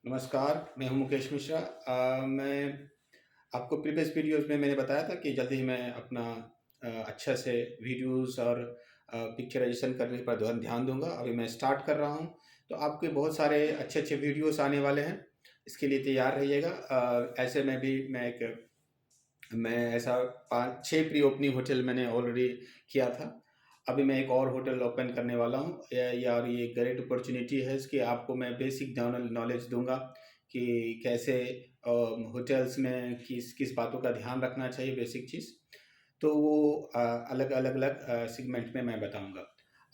नमस्कार, मैं हूँ मुकेश मिश्रा। मैं आपको प्रीवियस वीडियोज़ में मैंने बताया था कि जल्दी ही मैं अपना अच्छा से वीडियोज़ और पिक्चराइज़ेशन करने पर ध्यान दूँगा। अभी मैं स्टार्ट कर रहा हूँ, तो आपके बहुत सारे अच्छे-अच्छे वीडियोज़ आने वाले हैं, इसके लिए तैयार रहिएगा। ऐसे में भी मैं ऐसा 5-6 प्री ओपनिंग होटल मैंने ऑलरेडी किया था। अभी मैं एक और होटल ओपन करने वाला हूँ। और ये ग्रेट अपॉर्च्युनिटी है इसकी, आपको मैं बेसिक नॉलेज दूँगा कि कैसे होटल्स में किस बातों का ध्यान रखना चाहिए, बेसिक चीज़। तो वो अलग-अलग सेगमेंट में मैं बताऊँगा।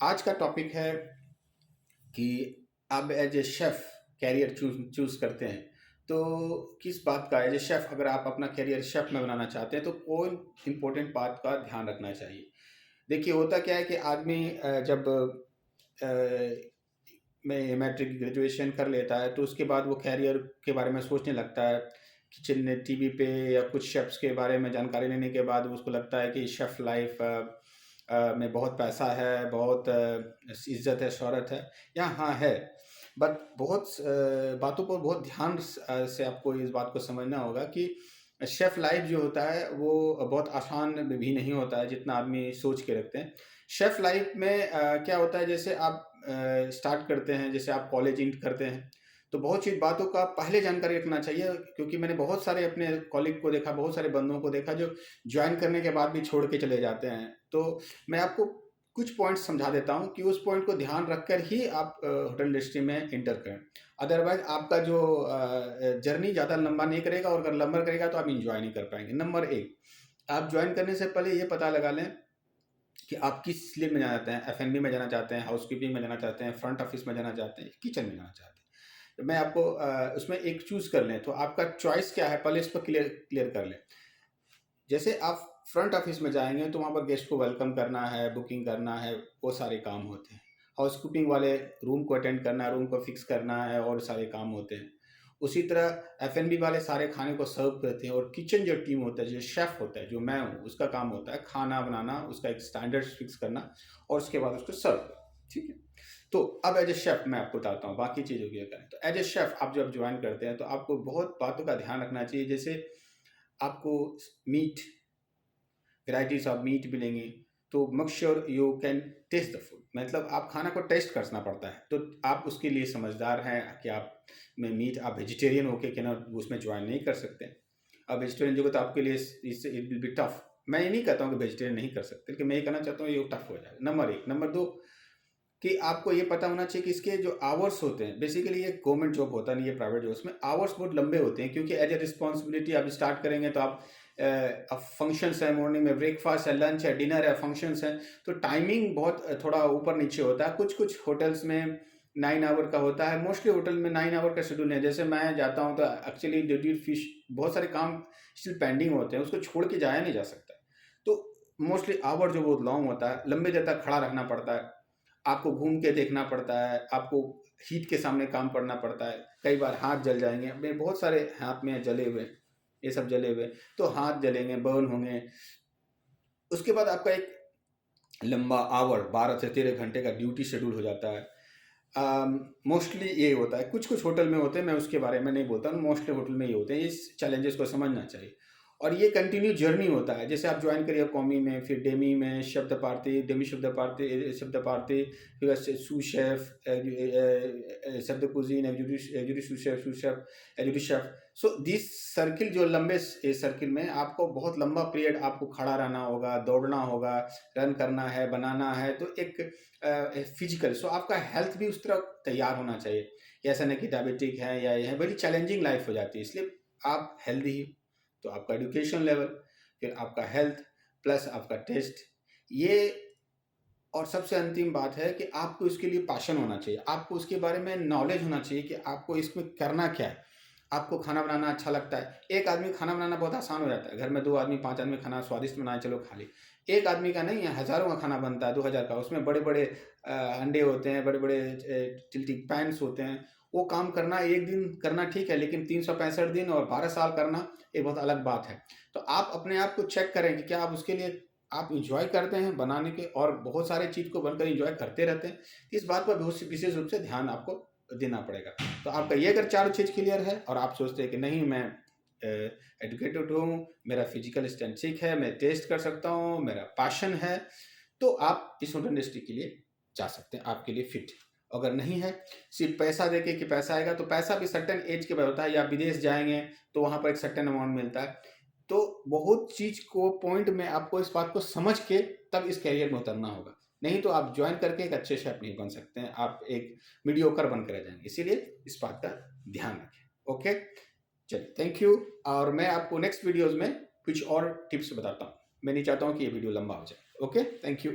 आज का टॉपिक है कि आप as a chef career choose करते हैं, तो किस बात का एज ए शेफ़ अगर आप अपना कैरियर शेफ़ में बनाना चाहते हैं, तो कौन इम्पोर्टेंट बात का ध्यान रखना चाहिए? देखिए, होता क्या है कि आदमी जब में मैट्रिक ग्रेजुएशन कर लेता है, तो उसके बाद वो कैरियर के बारे में सोचने लगता है। किचन ने टीवी पे या कुछ शेफ़्स के बारे में जानकारी लेने के बाद उसको लगता है कि शेफ़ लाइफ़ में बहुत पैसा है, बहुत इज़्ज़त है, शोहरत है। हाँ है, बट बातों पर बहुत ध्यान से आपको इस बात को समझना होगा कि शेफ़ लाइफ़ जो होता है, वो बहुत आसान भी नहीं होता है, जितना आदमी सोच के रखते हैं। शेफ़ लाइफ़ में क्या होता है, जैसे आप स्टार्ट करते हैं, जैसे आप कॉलेज इंटर करते हैं, तो बहुत सी बातों का पहले जानकारी रखना चाहिए, क्योंकि मैंने बहुत सारे अपने कॉलीग को देखा, बहुत सारे बंदों को देखा जो जॉइन करने के बाद भी छोड़ के चले जाते हैं। तो मैं आपको कुछ पॉइंट्स समझा देता हूँ कि उस पॉइंट को ध्यान रखकर ही आप होटल इंडस्ट्री में एंटर करें। अदरवाइज़ आपका जो जर्नी ज़्यादा लंबा नहीं करेगा, और अगर लंबा करेगा तो आप एन्जॉय नहीं कर पाएँगे। नंबर 1, आप जॉइन करने से पहले ये पता लगा लें कि आप किस स्लिम में जाना चाहते हैं, एफ-एन-बी में जाना चाहते हैं, हाउसकीपिंग में जाना चाहते हैं, फ्रंट ऑफिस में जाना चाहते हैं, किचन में जाना चाहते हैं। तो मैं आपको उसमें एक चूज़ कर लें, तो आपका चॉइस क्या है, पहले इस पर क्लियर क्लियर कर लें। जैसे आप फ्रंट ऑफिस में जाएँगे, तो वहाँ पर गेस्ट को वेलकम करना है, बुकिंग करना है, वो सारे काम होते हैं। हाउसकीपिंग वाले रूम को अटेंड करना है, रूम को फिक्स करना है, और सारे काम होते हैं। उसी तरह एफ-एन-बी वाले सारे खाने को सर्व करते हैं, और किचन जो टीम होता है, जो शेफ़ होता है, जो मैं हूँ, उसका काम होता है खाना बनाना, उसका एक स्टैंडर्ड्स फिक्स करना, और उसके बाद उसको सर्व करना, ठीक है? तो अब एज़ अ शेफ़ मैं आपको बताता हूँ बाकी चीज़ों की करें। तो एज़ अ शेफ़ आप जब जॉइन करते हैं, तो आपको बहुत बातों का ध्यान रखना चाहिए। जैसे आपको मीट, वैराइटीज़ ऑफ मीट मिलेंगी, तो make sure you can taste the food, मतलब आप खाना को टेस्ट करना पड़ता है। तो आप उसके लिए समझदार हैं कि आप वेजिटेरियन होके के ना उसमें जॉइन नहीं कर सकते। अब वेजिटेरियन जो, तो आपके लिए इट विल बी टफ। मैं ये नहीं कहता हूँ कि वेजिटेरियन नहीं कर सकते, लेकिन मैं ये कहना चाहता हूँ ये टफ हो जाएगा। नंबर 1। नंबर 2, कि आपको ये पता होना चाहिए कि इसके जो आवर्स होते हैं, बेसिकली ये गवर्नमेंट जॉब होता नहीं, ये प्राइवेट जॉब, उसमें आवर्स बहुत लंबे होते हैं, क्योंकि एज ए रिस्पॉन्सिबिलिटी आप स्टार्ट करेंगे, तो अब फंक्शंस है, मॉर्निंग में ब्रेकफास्ट है, लंच है, डिनर है, फंक्शंस हैं, तो टाइमिंग बहुत थोड़ा ऊपर नीचे होता है। कुछ कुछ होटल्स में 9 आवर का होता है, मोस्टली होटल में 9 आवर का शेड्यूल है। जैसे मैं जाता हूँ, तो एक्चुअली ड्यूटी फिश बहुत सारे काम स्टिल पेंडिंग होते हैं, उसको छोड़ के जाया नहीं जा सकता। तो मोस्टली आवर जो बहुत लॉन्ग होता है, लंबे देर तक खड़ा रखना पड़ता है, आपको घूम के देखना पड़ता है, आपको हीट के सामने काम करना पड़ता है, कई बार हाथ जल जाएँगे। मेरे बहुत सारे हाथ में जले हुए, ये सब जले हुए, तो हाथ जलेंगे, बर्न होंगे। उसके बाद आपका एक लंबा आवर 12 से 13 घंटे का ड्यूटी शेड्यूल हो जाता है। मोस्टली ये होता है, कुछ-कुछ होटल में होते हैं, मैं उसके बारे में नहीं बोलता हूँ, मोस्टली होटल में ये होते हैं। इस चैलेंजेस को समझना चाहिए, और ये कंटिन्यू जर्नी होता है। जैसे आप जॉइन करिए कॉमी में, फिर डेमी में, शब्दपारती, डेमी शब्दपारती, फिर सूस शेफ, शब्द cuisine, executive sauce chef, executive chef. So this circle, जो लंबे सर्किल में आपको बहुत लंबा पीरियड आपको खड़ा रहना होगा, दौड़ना होगा, रन करना है, बनाना है, तो एक फिजिकल, सो आपका हेल्थ भी उस तरह तैयार होना चाहिए। ऐसा नहीं कि डायबिटिक है या ये है, बड़ी चैलेंजिंग लाइफ हो जाती है। इसलिए आप हेल्दी, तो आपका एजुकेशन लेवल, फिर आपका हेल्थ, प्लस आपका टेस्ट, ये, और सबसे अंतिम बात है कि आपको इसके लिए पैशन होना चाहिए, आपको उसके बारे में नॉलेज होना चाहिए कि आपको इसमें करना क्या है। आपको खाना बनाना अच्छा लगता है, एक आदमी खाना बनाना बहुत आसान हो जाता है, घर में 2 आदमी 5 आदमी खाना स्वादिष्ट बनाए, चलो खा ली। एक आदमी का नहीं है, हज़ारों का खाना बनता है, 2000 का, उसमें बड़े-बड़े अंडे होते हैं, बड़े-बड़े टिल्टिंग पैन्स होते हैं। वो काम करना एक दिन करना ठीक है, लेकिन 365 दिन और 12 साल करना, ये बहुत अलग बात है। तो आप अपने आप को चेक करें कि क्या आप उसके लिए आप एन्जॉय करते हैं बनाने के, और बहुत सारे चीज़ को बनकर एन्जॉय करते रहते हैं। इस बात पर बहुत विशेष रूप से ध्यान आपको देना पड़ेगा। तो आपका ये अगर चारों चीज़ क्लियर है और आप सोचते हैं कि नहीं मैं एजुकेटेड हूँ, मेरा फिजिकल स्ट्रेंथ ठीक है, मैं टेस्ट कर सकता हूँ, मेरा पैशन है, तो आप इस होटल इंडस्ट्री के लिए जा सकते हैं, आपके लिए फिट है। अगर नहीं है, सिर्फ पैसा देके कि पैसा आएगा, तो पैसा भी सर्टेन एज के बाद होता है, या विदेश जाएंगे तो वहाँ पर एक सर्टेन अमाउंट मिलता है। तो बहुत चीज़ को पॉइंट में आपको इस बात को समझ के तब इस कैरियर में उतरना होगा। नहीं तो आप ज्वाइन करके एक अच्छे शेफ नहीं बन सकते हैं, आप एक मीडियोकर बनकर रह जाएंगे। इसीलिए इस बात का ध्यान रखें। ओके, चलिए थैंक यू। और मैं आपको नेक्स्ट वीडियोज़ में कुछ और टिप्स बताता हूँ। मैं नहीं चाहता हूँ कि ये वीडियो लंबा हो जाए। Okay, thank you.